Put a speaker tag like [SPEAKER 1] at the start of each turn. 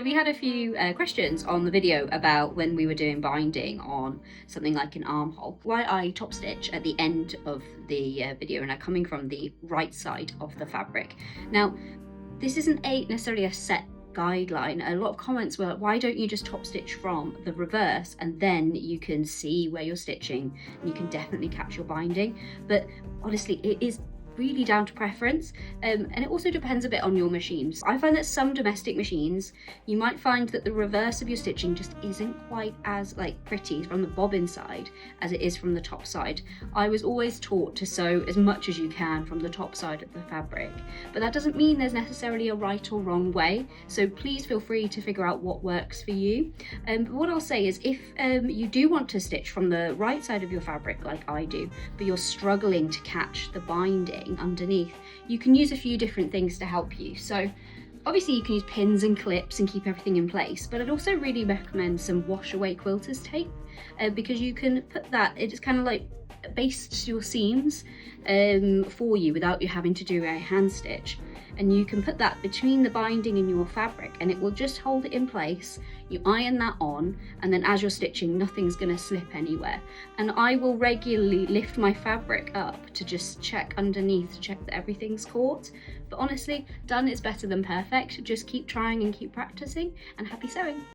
[SPEAKER 1] We had a few questions on the video about when we were doing binding on something like an armhole, why I top stitch at the end of the video and I'm coming from the right side of the fabric. Now, this isn't necessarily a set guideline. A lot of comments were, why don't you just top stitch from the reverse and then you can see where you're stitching and you can definitely catch your binding. But honestly, it is really down to preference, and it also depends a bit on your machines. I find that some domestic machines, you might find that the reverse of your stitching just isn't quite as pretty from the bobbin side as it is from the top side. I was always taught to sew as much as you can from the top side of the fabric, but that doesn't mean there's necessarily a right or wrong way, so please feel free to figure out what works for you. But what I'll say is, if you do want to stitch from the right side of your fabric like I do, but you're struggling to catch the binding underneath, you can use a few different things to help you. So obviously you can use pins and clips and keep everything in place, but I'd also really recommend some wash away quilter's tape, because you can put that, it's kind of like bastes your seams for you without you having to do a hand stitch, and you can put that between the binding and your fabric and it will just hold it in place. You iron that on, and then as you're stitching, nothing's going to slip anywhere. And I will regularly lift my fabric up to just check underneath to check that everything's caught. But honestly, done is better than perfect. Just keep trying and keep practicing, and happy sewing.